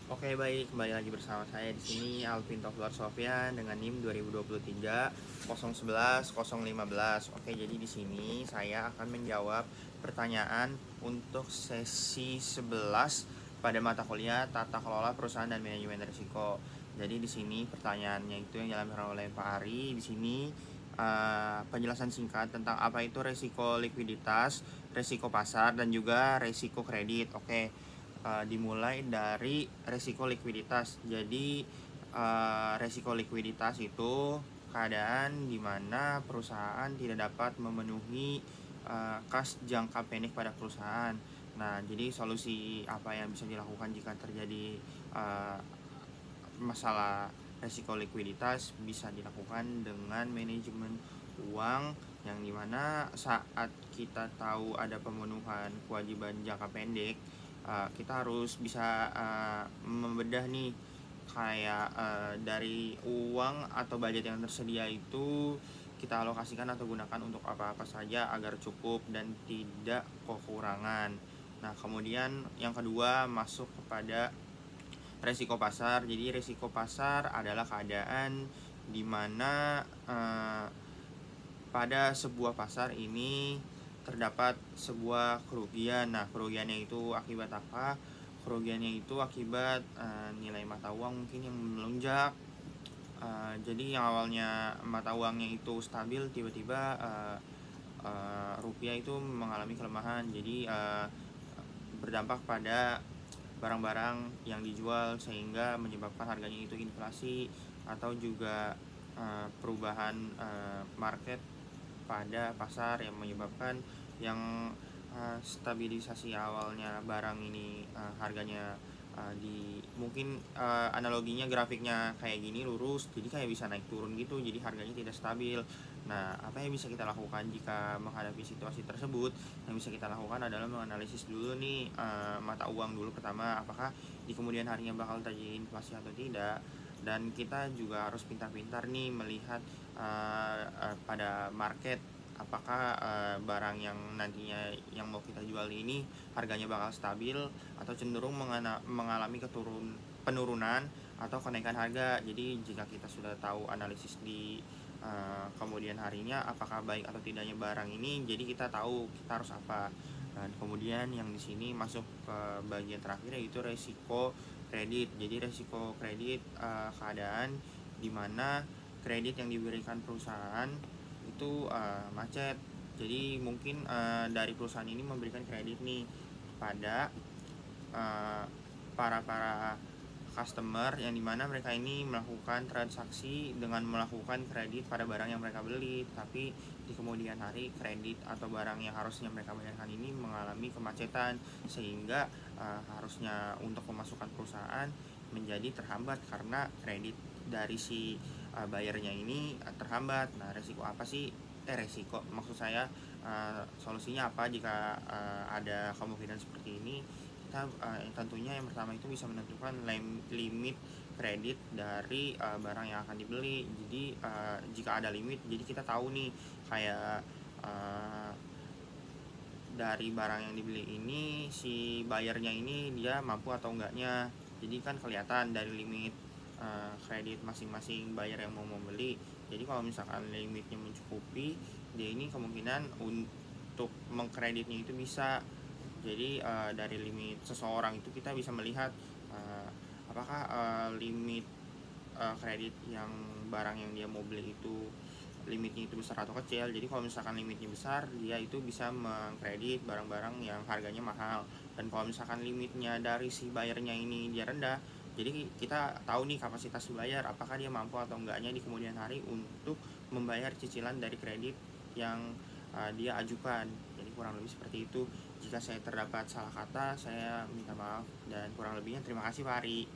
Oke baik, kembali lagi bersama saya di sini Alvin Toflar Sofyan dengan NIM 2023 011 015. Oke, jadi di sini saya akan menjawab pertanyaan untuk sesi 11 pada mata kuliah Tata Kelola Perusahaan dan Manajemen Risiko. Jadi di sini pertanyaannya itu yang dilakukan oleh Pak Ari. Di sini penjelasan singkat tentang apa itu resiko likuiditas, resiko pasar dan juga resiko kredit. Oke. Dimulai dari resiko likuiditas. Jadi resiko likuiditas itu keadaan di mana perusahaan tidak dapat memenuhi kas jangka pendek pada perusahaan. Nah, jadi solusi apa yang bisa dilakukan jika terjadi uh, masalah resiko likuiditas bisa dilakukan dengan manajemen uang, yang dimana saat kita tahu ada pemenuhan kewajiban jangka pendek, kita harus bisa membedah nih kayak dari uang atau budget yang tersedia itu kita alokasikan atau gunakan untuk apa-apa saja agar cukup dan tidak kekurangan. Nah, kemudian yang kedua masuk kepada resiko pasar. Jadi resiko pasar adalah keadaan di mana pada sebuah pasar ini terdapat sebuah kerugian. Nah, kerugiannya itu akibat apa? Kerugiannya itu akibat nilai mata uang mungkin yang melonjak. Jadi yang awalnya mata uangnya itu stabil, tiba-tiba rupiah itu mengalami kelemahan. Jadi berdampak pada barang-barang yang dijual sehingga menyebabkan harganya itu inflasi, atau juga perubahan market pada pasar yang menyebabkan yang stabilisasi awalnya barang ini harganya di mungkin analoginya grafiknya kayak gini lurus, jadi kayak bisa naik turun gitu, jadi harganya tidak stabil. Nah, apa yang bisa kita lakukan jika menghadapi situasi tersebut? Yang bisa kita lakukan adalah menganalisis dulu nih mata uang dulu pertama, apakah di kemudian harinya bakal terjadi inflasi atau tidak. Dan kita juga harus pintar-pintar nih melihat pada market, apakah barang yang nantinya yang mau kita jual ini harganya bakal stabil atau cenderung mengalami penurunan atau kenaikan harga. Jadi jika kita sudah tahu analisis di kemudian harinya apakah baik atau tidaknya barang ini, jadi kita tahu kita harus apa. Dan kemudian yang di sini masuk ke bagian terakhir, yaitu resiko kredit. Jadi resiko kredit keadaan di mana kredit yang diberikan perusahaan itu macet. Jadi mungkin dari perusahaan ini memberikan kredit nih pada uh, para customer, yang dimana mereka ini melakukan transaksi dengan melakukan kredit pada barang yang mereka beli, tapi di kemudian hari kredit atau barang yang harusnya mereka bayarkan ini mengalami kemacetan, sehingga harusnya untuk pemasukan perusahaan menjadi terhambat karena kredit dari si bayarnya ini terhambat. Nah, resiko apa sih? Resiko maksud saya, solusinya apa jika ada kemungkinan seperti ini? Kita tentunya yang pertama itu bisa menentukan limit kredit dari barang yang akan dibeli. Jadi jika ada limit, jadi kita tahu nih kayak uh, dari barang yang dibeli ini si bayarnya ini dia mampu atau enggaknya. Jadi kan kelihatan dari limit kredit masing-masing bayar yang mau membeli. Jadi kalau misalkan limitnya mencukupi, dia ini kemungkinan untuk mengkreditnya itu bisa. Jadi dari limit seseorang itu kita bisa melihat uh, apakah limit kredit yang barang yang dia mau beli itu limitnya itu besar atau kecil. Jadi kalau misalkan limitnya besar, dia itu bisa mengkredit barang-barang yang harganya mahal. Dan kalau misalkan limitnya dari si bayarnya ini dia rendah, jadi kita tahu nih kapasitas bayar, apakah dia mampu atau enggaknya di kemudian hari untuk membayar cicilan dari kredit yang dia ajukan. Jadi kurang lebih seperti itu. Jika saya terdapat salah kata, saya minta maaf, dan kurang lebihnya terima kasih Pak Ari.